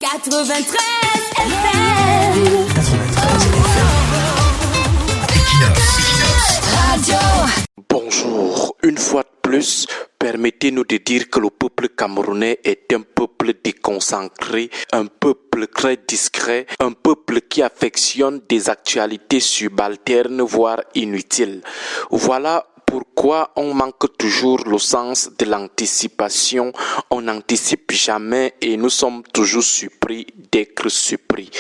93 FM. Radio. Bonjour, une fois de plus, permettez-nous de dire que le peuple camerounais est un peuple déconcentré, un peuple très discret, un peuple qui affectionne des actualités subalternes, voire inutiles. Voilà pourquoi on manque toujours le sens de l'anticipation. On n'anticipe jamais et nous sommes toujours surpris d'être surpris.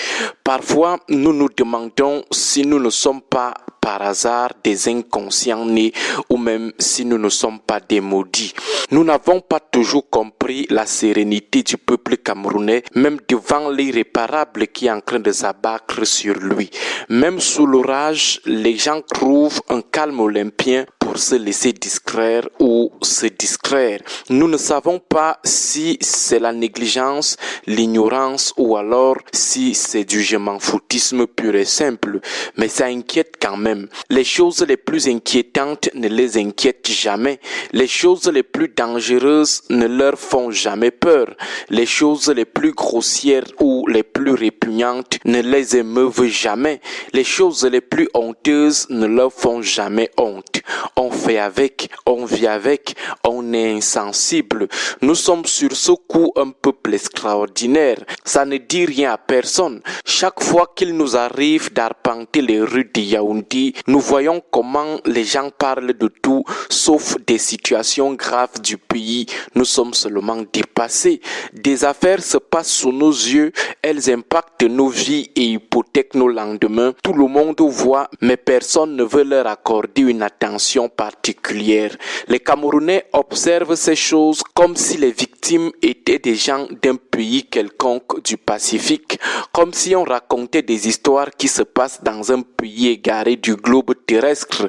Parfois, nous nous demandons si nous ne sommes pas par hasard des inconscients nés ou même si nous ne sommes pas des maudits. Nous n'avons pas toujours compris la sérénité du peuple camerounais, même devant l'irréparable qui est en train de s'abattre sur lui. Même sous l'orage, les gens trouvent un calme olympien pour se laisser distraire ou se distraire. Nous ne savons pas si c'est la négligence, l'ignorance ou alors si c'est du je m'en foutisme pur et simple, mais ça inquiète quand même. Les choses les plus inquiétantes ne les inquiètent jamais. Les choses les plus dangereuses ne leur font jamais peur. Les choses les plus grossières ou les plus répugnantes ne les émeuvent jamais. Les choses les plus honteuses ne leur font jamais honte. On fait avec, on vit avec, on est insensible. Nous sommes sur ce coup un peuple extraordinaire. Ça ne dit rien à personne. Chaque fois qu'il nous arrive d'arpenter les rues de Yaoundé, nous voyons comment les gens parlent de tout, sauf des situations graves du pays. Nous sommes seulement dépassés. Des affaires se passent sous nos yeux, elles impactent nos vies et hypothèquent nos lendemains. Tout le monde voit, mais personne ne veut leur accorder une attention particulière. Les Camerounais observent ces choses comme si les victimes étaient des gens d'un pays quelconque du Pacifique, comme si on racontait des histoires qui se passent dans un pays égaré du globe terrestre.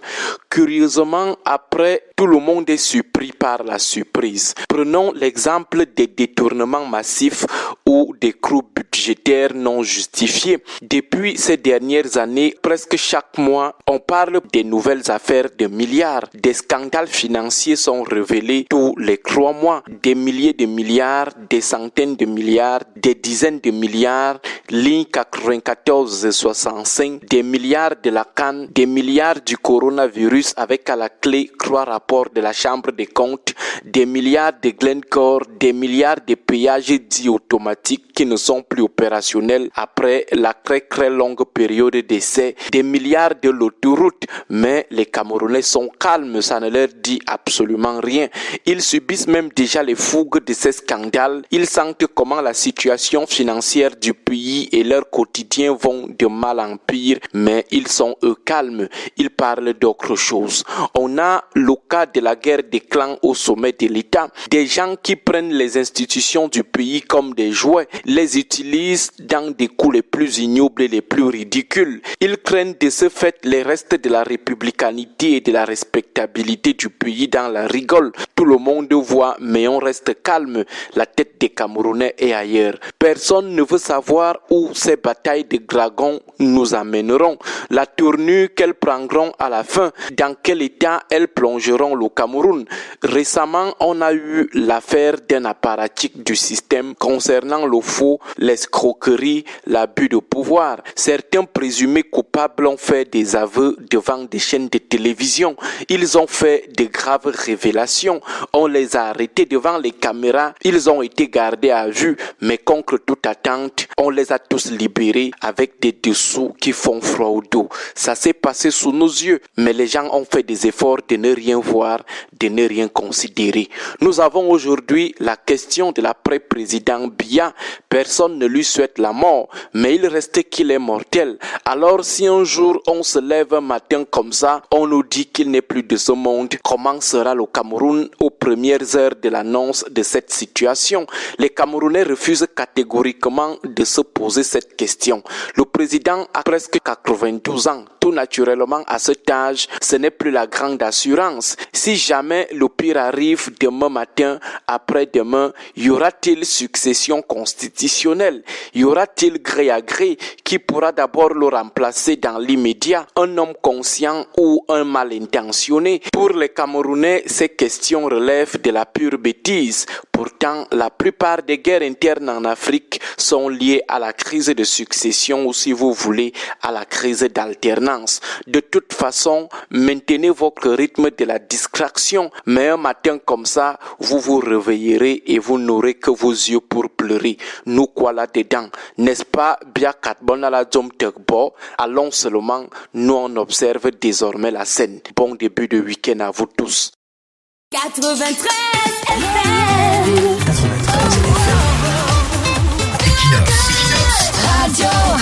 Curieusement, après, tout le monde est surpris par la surprise. Prenons l'exemple des détournements massifs ou des coupes budgétaires non justifiées. Depuis ces dernières années, presque chaque mois, on parle des nouvelles affaires de milliards. Des scandales financiers sont révélés tous les 3 mois. Des milliers de milliards, des centaines de milliards, des dizaines de milliards, ligne 94 et 65, des milliards de la canne, des milliards du coronavirus avec à la clé 3 rapports de la Chambre des comptes, des milliards de Glencore, des milliards de péages dits automatiques qui ne sont plus opérationnels après la très longue période d'essai, des milliards de l'autoroute, mais les Camerounais sont calmes, ça ne leur dit absolument rien. Ils subissent même déjà les fougues de ces scandales, ils sentent comment la situation financière du pays et leur quotidien vont de mal en pire, mais ils sont eux calmes, ils parlent d'autre chose. On a le cas de la guerre des clans au sommet de l'État, des gens qui prennent les institutions du pays comme des jouets, les utilisent dans des coups les plus ignobles et les plus ridicules. Ils craignent de ce fait les restes de la républicanité et de la respectabilité du pays dans la rigole. Tout le monde voit, mais on reste calme. La tête des Camerounais est ailleurs. Personne ne veut savoir où ces batailles de dragons nous amèneront, la tournure qu'elles prendront à la fin, dans quel état elles plongeront le Cameroun. Récemment, on a eu l'affaire d'un apparatchik du système concernant le faux, l'escroquerie, l'abus de pouvoir. Certains présumés coupables ont fait des aveux devant des chaînes de télévision. Ils ont fait de graves révélations. On les a arrêtés devant les caméras. Ils ont été gardés à vue, mais contre toute attente, on les a tous libérés avec des dessous qui font froid au dos. Ça s'est passé sous nos yeux, mais les gens ont fait des efforts de ne rien voir, de ne rien considérer. Nous avons aujourd'hui la question de l'après-président Biya. Personne ne lui souhaite la mort, mais il reste qu'il est mortel. Alors si un jour on se lève un matin comme ça, on nous dit qu'il n'est plus de ce monde, comment sera le Cameroun aux premières heures de l'annonce de cette situation? Les Camerounais refusent catégoriquement de se poser cette question. Le président a presque 92 ans. Tout naturellement, à cet âge, ce n'est plus la grande assurance. Si jamais le pire arrive demain matin, après-demain, y aura-t-il succession constitutionnelle? Y aura-t-il gré à gré qui pourra d'abord le remplacer dans l'immédiat? Un homme conscient ou un mal intentionné? Pour les Camerounais, ces questions relèvent de la pure bêtise. Pourtant, la plupart des guerres internes en Afrique sont liées à la crise de succession ou, si vous voulez, à la crise d'alternance. De toute façon, maintenez votre rythme de la distraction, mais un matin comme ça, vous vous réveillerez et vous n'aurez que vos yeux pour pleurer. Nous quoi là-dedans? N'est-ce pas bien allons seulement, nous on observe désormais la scène. Bon début de week-end à vous tous. 93 FM. Equinox. Radio.